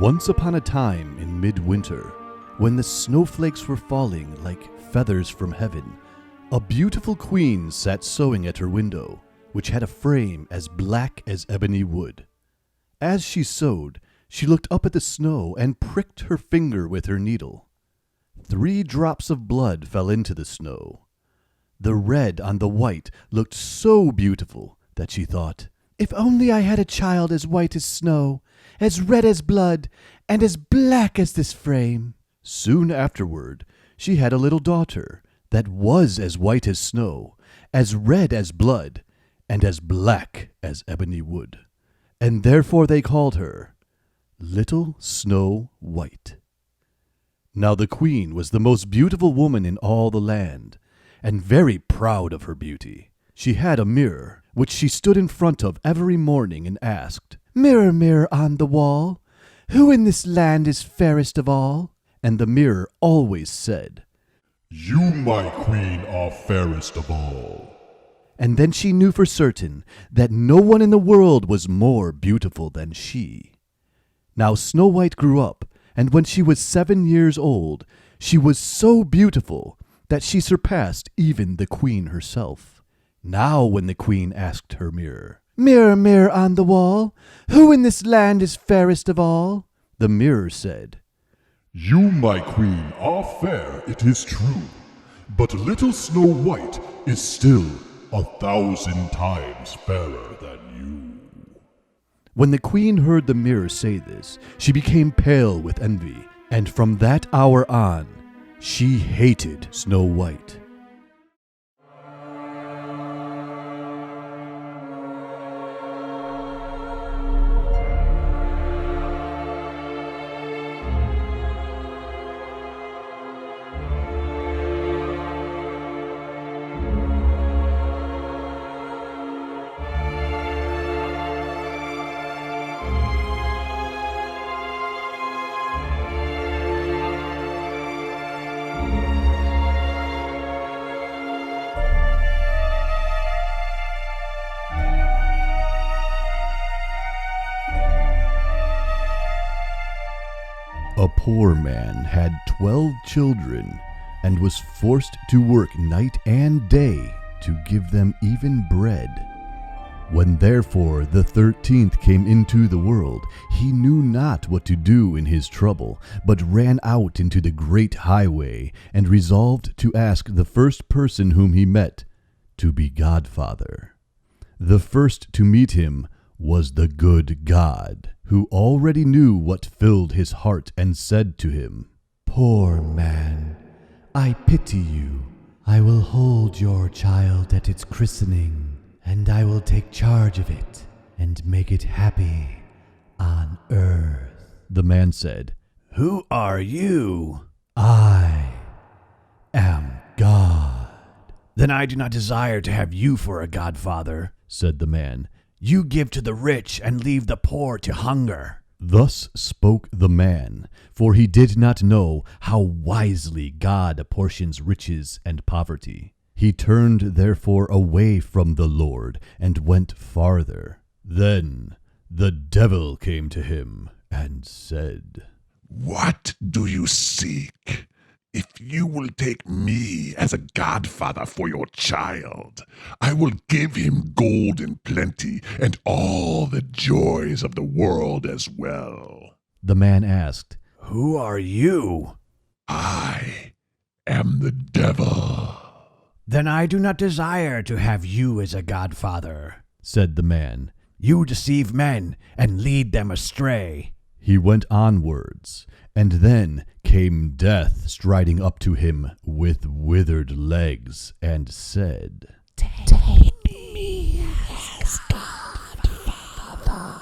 Once upon a time in midwinter, when the snowflakes were falling like feathers from heaven, a beautiful queen sat sewing at her window, which had a frame as black as ebony wood. As she sewed, she looked up at the snow and pricked her finger with her needle. 3 drops of blood fell into the snow. The red on the white looked so beautiful that she thought, "If only I had a child as white as snow, as red as blood, and as black as this frame." Soon afterward, she had a little daughter that was as white as snow, as red as blood, and as black as ebony wood. And therefore they called her Little Snow White. Now the queen was the most beautiful woman in all the land, and very proud of her beauty. She had a mirror, which she stood in front of every morning and asked, "Mirror, mirror on the wall, who in this land is fairest of all?" And the mirror always said, "You, my queen, are fairest of all." And then she knew for certain that no one in the world was more beautiful than she. Now Snow White grew up, and when she was 7 years old, she was so beautiful that she surpassed even the queen herself. Now when the queen asked her mirror, "Mirror, mirror on the wall, who in this land is fairest of all?" the mirror said, "You, my queen, are fair, it is true, but little Snow White is still 1,000 times fairer than you." When the queen heard the mirror say this, she became pale with envy, and from that hour on, she hated Snow White. A poor man had 12 children and was forced to work night and day to give them even bread. When therefore the 13th came into the world, he knew not what to do in his trouble, but ran out into the great highway and resolved to ask the first person whom he met to be Godfather. The first to meet him was the good God, who already knew what filled his heart, and said to him, "Poor man, I pity you. I will hold your child at its christening, and I will take charge of it and make it happy on earth." The man said, "Who are you?" "I am God." "Then I do not desire to have you for a godfather," said the man. "You give to the rich and leave the poor to hunger." Thus spoke the man, for he did not know how wisely God apportions riches and poverty. He turned therefore away from the Lord and went farther. Then the devil came to him and said, "What do you seek? If you will take me as a godfather for your child, I will give him gold in plenty and all the joys of the world as well." The man asked, "Who are you?" "I am the devil." "Then I do not desire to have you as a godfather," said the man. "You deceive men and lead them astray." He went onwards, and then came Death striding up to him with withered legs, and said, "Take me as Godfather."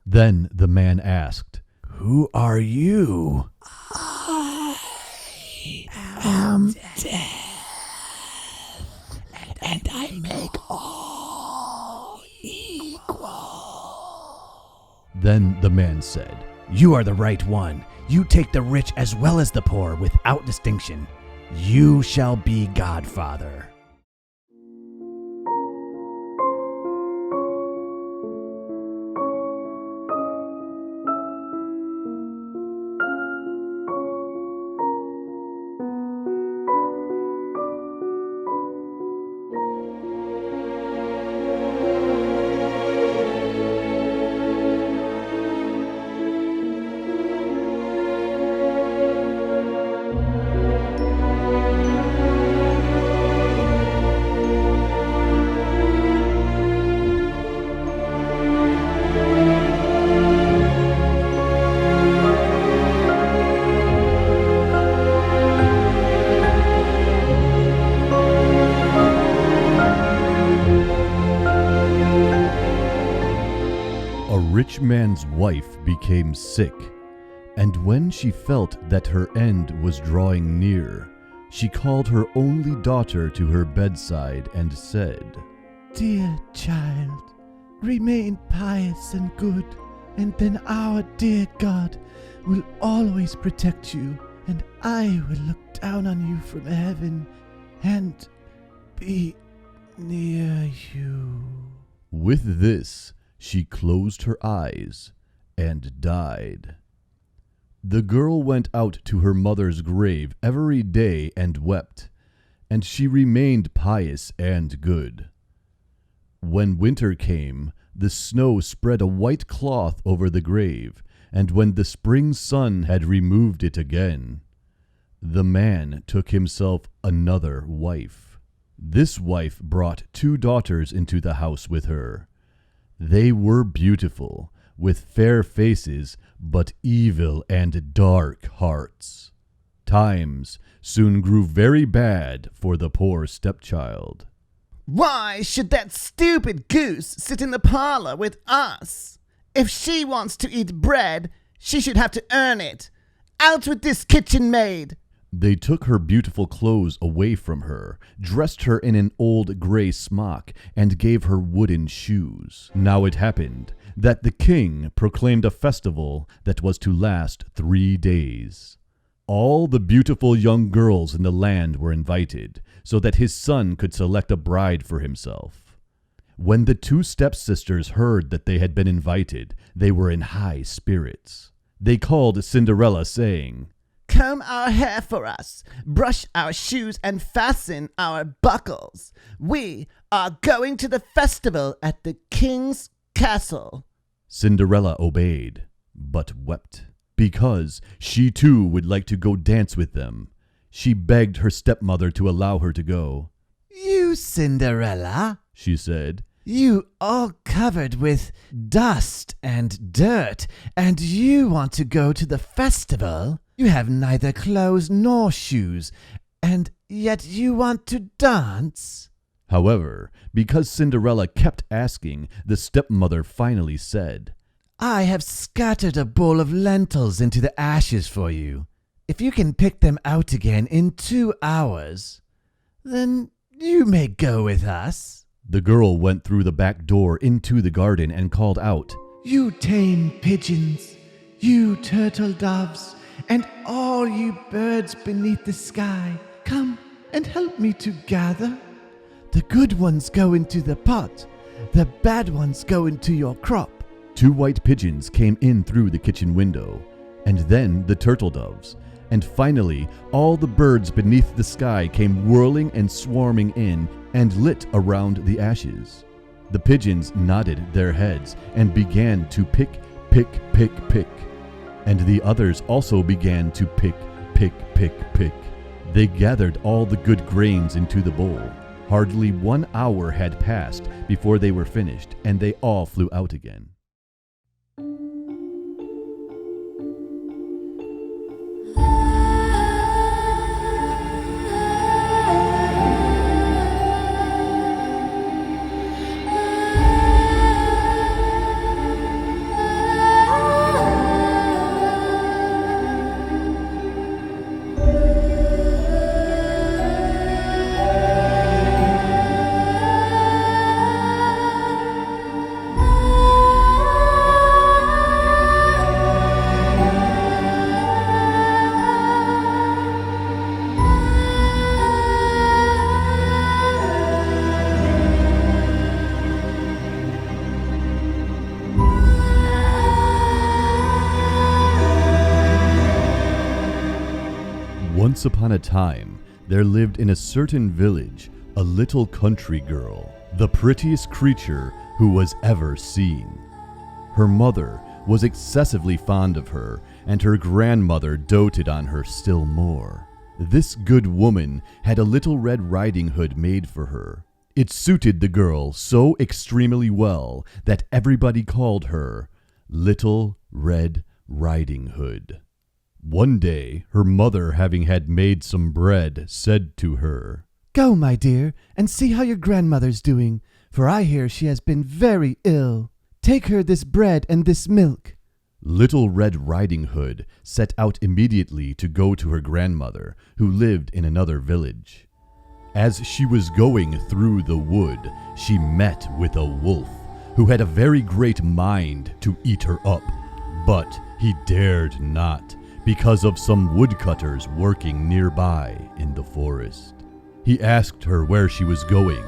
Then the man asked, "Who are you?" "I am Death, and I make all equal." Then the man said, "You are the right one. You take the rich as well as the poor without distinction. You shall be Godfather." a rich man's wife became sick, and when she felt that her end was drawing near, she called her only daughter to her bedside and said, "Dear child, remain pious and good, and then our dear God will always protect you, and I will look down on you from heaven and be near you." With this, she closed her eyes and died. The girl went out to her mother's grave every day and wept, and she remained pious and good. When winter came, the snow spread a white cloth over the grave, and when the spring sun had removed it again, the man took himself another wife. This wife brought 2 daughters into the house with her. They were beautiful, with fair faces, but evil and dark hearts. Times soon grew very bad for the poor stepchild. "Why should that stupid goose sit in the parlor with us? If she wants to eat bread, she should have to earn it. Out with this kitchen maid!" They took her beautiful clothes away from her, dressed her in an old gray smock, and gave her wooden shoes. Now it happened that the king proclaimed a festival that was to last 3 days. All the beautiful young girls in the land were invited, so that his son could select a bride for himself. When the 2 stepsisters heard that they had been invited, they were in high spirits. They called Cinderella, saying, "Comb our hair for us, brush our shoes, and fasten our buckles. We are going to the festival at the king's castle." Cinderella obeyed, but wept, because she too would like to go dance with them. She begged her stepmother to allow her to go. "You, Cinderella," she said, "you all covered with dust and dirt, and you want to go to the festival? You have neither clothes nor shoes, and yet you want to dance?" However, because Cinderella kept asking, the stepmother finally said, "I have scattered a bowl of lentils into the ashes for you. If you can pick them out again in 2 hours, then you may go with us." The girl went through the back door into the garden and called out, "You tame pigeons, you turtle doves, and all you birds beneath the sky, come and help me to gather. The good ones go into the pot, the bad ones go into your crop." 2 white pigeons came in through the kitchen window, and then the turtle doves, and finally all the birds beneath the sky came whirling and swarming in and lit around the ashes. The pigeons nodded their heads and began to pick, pick, pick, pick. And the others also began to pick, pick, pick, pick. They gathered all the good grains into the bowl. Hardly 1 hour had passed before they were finished, and they all flew out again. Once upon a time, there lived in a certain village a little country girl, the prettiest creature who was ever seen. Her mother was excessively fond of her, and her grandmother doted on her still more. This good woman had a little Red Riding Hood made for her. It suited the girl so extremely well that everybody called her Little Red Riding Hood. One day, her mother, having had made some bread, said to her, "Go, my dear, and see how your grandmother's doing, for I hear she has been very ill. Take her this bread and this milk." Little Red Riding Hood set out immediately to go to her grandmother, who lived in another village. As she was going through the wood, she met with a wolf, who had a very great mind to eat her up, but he dared not, because of some woodcutters working nearby in the forest. He asked her where she was going.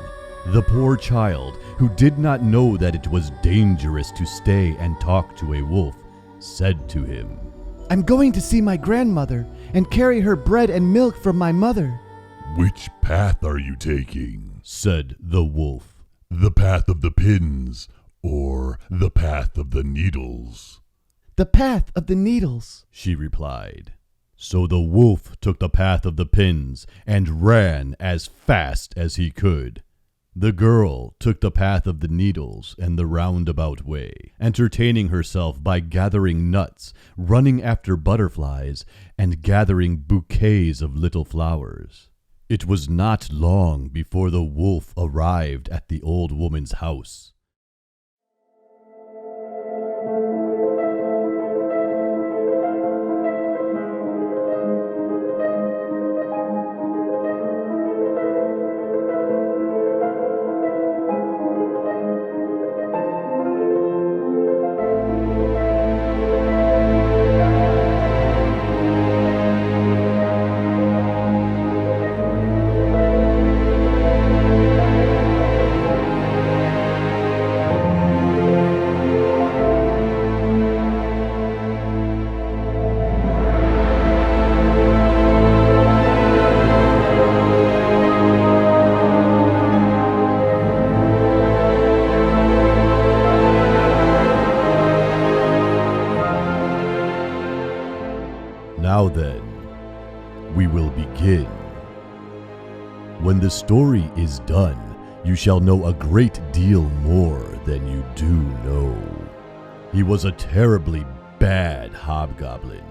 The poor child, who did not know that it was dangerous to stay and talk to a wolf, said to him, "I'm going to see my grandmother and carry her bread and milk from my mother." Which path are you taking? said the wolf. The path of the pins or the path of the needles? "The path of the needles," she replied. So the wolf took the path of the pins and ran as fast as he could. The girl took the path of the needles and the roundabout way, entertaining herself by gathering nuts, running after butterflies, and gathering bouquets of little flowers. It was not long before the wolf arrived at the old woman's house. Now then, we will begin. When the story is done, you shall know a great deal more than you do know. He was a terribly bad hobgoblin,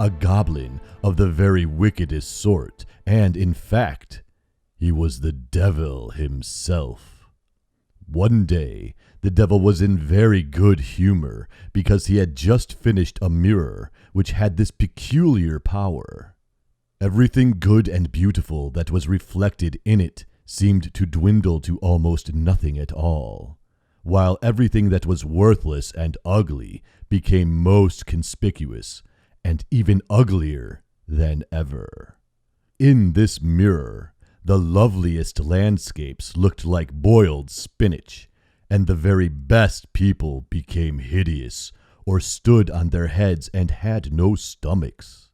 a goblin of the very wickedest sort, and in fact, he was the devil himself. One day, the devil was in very good humor because he had just finished a mirror which had this peculiar power. Everything good and beautiful that was reflected in it seemed to dwindle to almost nothing at all, while everything that was worthless and ugly became most conspicuous and even uglier than ever. In this mirror, the loveliest landscapes looked like boiled spinach, and the very best people became hideous, or stood on their heads and had no stomachs.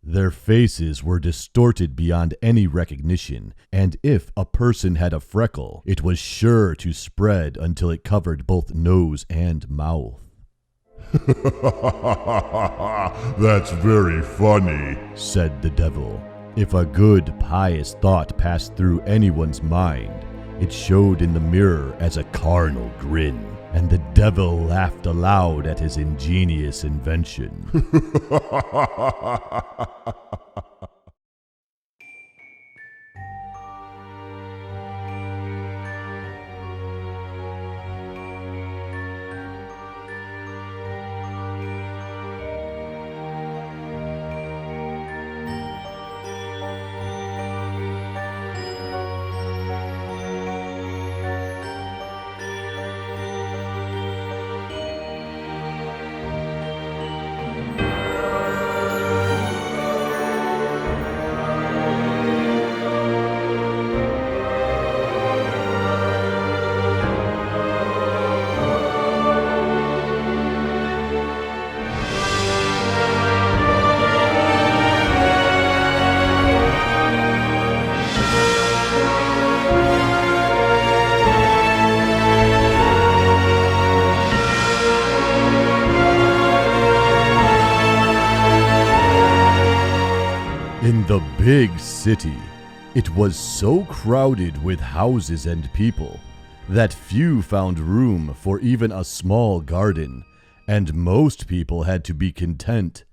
Their faces were distorted beyond any recognition, and if a person had a freckle, it was sure to spread until it covered both nose and mouth. That's very funny, said the devil. If a good, pious thought passed through anyone's mind, it showed in the mirror as a carnal grin, and the devil laughed aloud at his ingenious invention. In the big city, it was so crowded with houses and people that few found room for even a small garden, and most people had to be content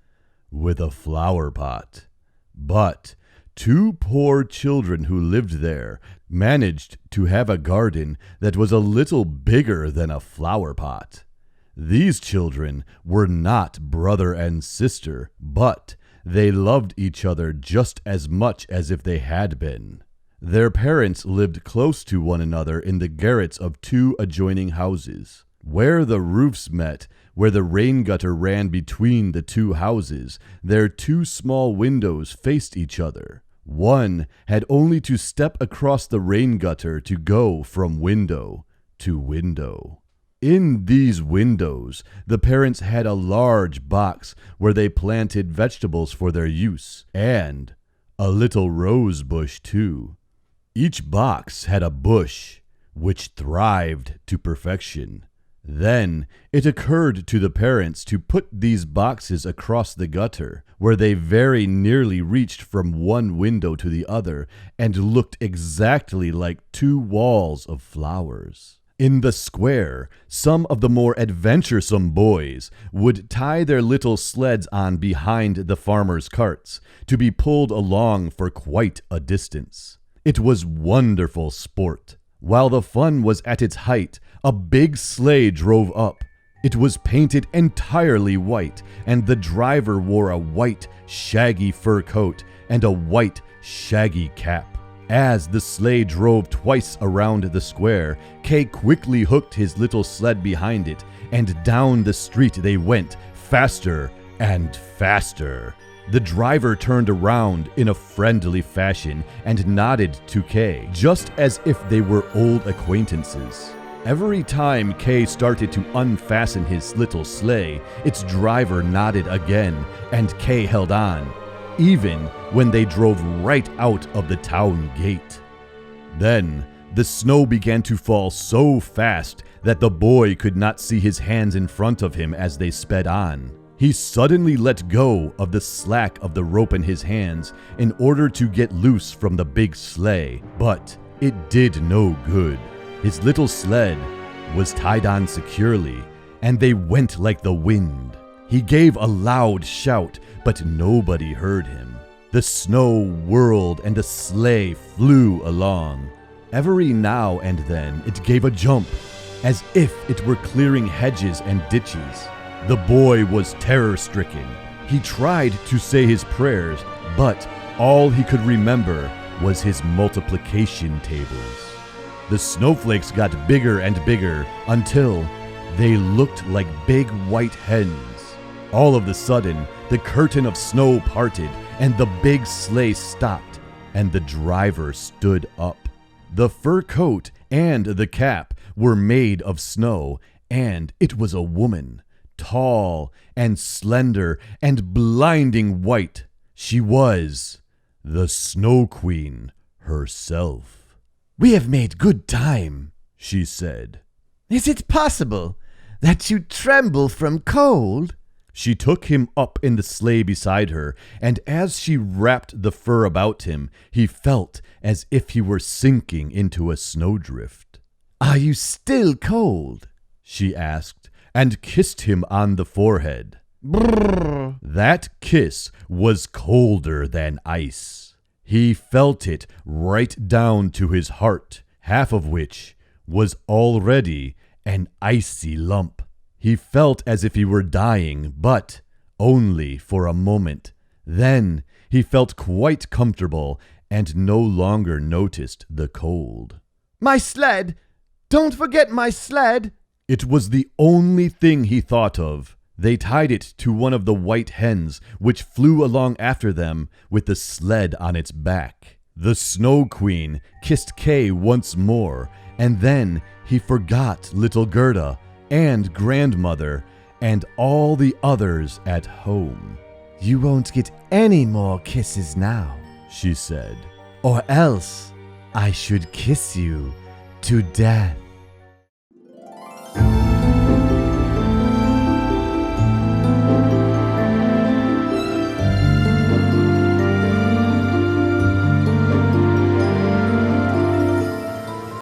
with a flower pot. But 2 poor children who lived there managed to have a garden that was a little bigger than a flower pot. These children were not brother and sister, but they loved each other just as much as if they had been. Their parents lived close to one another in the garrets of 2 adjoining houses. Where the roofs met, where the rain gutter ran between the 2 houses, their 2 small windows faced each other. One had only to step across the rain gutter to go from window to window. In these windows, the parents had a large box where they planted vegetables for their use, and a little rose bush too. Each box had a bush, which thrived to perfection. Then it occurred to the parents to put these boxes across the gutter, where they very nearly reached from one window to the other, and looked exactly like 2 walls of flowers. In the square, some of the more adventuresome boys would tie their little sleds on behind the farmers' carts to be pulled along for quite a distance. It was wonderful sport. While the fun was at its height, a big sleigh drove up. It was painted entirely white, and the driver wore a white, shaggy fur coat and a white, shaggy cap. As the sleigh drove twice around the square, Kay quickly hooked his little sled behind it, and down the street they went, faster and faster. The driver turned around in a friendly fashion and nodded to Kay, just as if they were old acquaintances. Every time Kay started to unfasten his little sleigh, its driver nodded again, and Kay held on, even when they drove right out of the town gate. Then the snow began to fall so fast that the boy could not see his hands in front of him as they sped on. He suddenly let go of the slack of the rope in his hands in order to get loose from the big sleigh, but it did no good. His little sled was tied on securely, and they went like the wind. He gave a loud shout, but nobody heard him. The snow whirled and the sleigh flew along. Every now and then it gave a jump, as if it were clearing hedges and ditches. The boy was terror-stricken. He tried to say his prayers, but all he could remember was his multiplication tables. The snowflakes got bigger and bigger until they looked like big white hens. All of a sudden, the curtain of snow parted, and the big sleigh stopped, and the driver stood up. The fur coat and the cap were made of snow, and it was a woman, tall and slender and blinding white. She was the Snow Queen herself. "We have made good time," she said. "Is it possible that you tremble from cold?" She took him up in the sleigh beside her, and as she wrapped the fur about him, he felt as if he were sinking into a snowdrift. "Are you still cold?" she asked, and kissed him on the forehead. Brrr. That kiss was colder than ice. He felt it right down to his heart, half of which was already an icy lump. He felt as if he were dying, but only for a moment. Then he felt quite comfortable and no longer noticed the cold. "My sled! Don't forget my sled!" It was the only thing he thought of. They tied it to one of the white hens, which flew along after them with the sled on its back. The Snow Queen kissed Kay once more, and then he forgot little Gerda and grandmother and all the others at home. "You won't get any more kisses now," she said. "or else I should kiss you to death."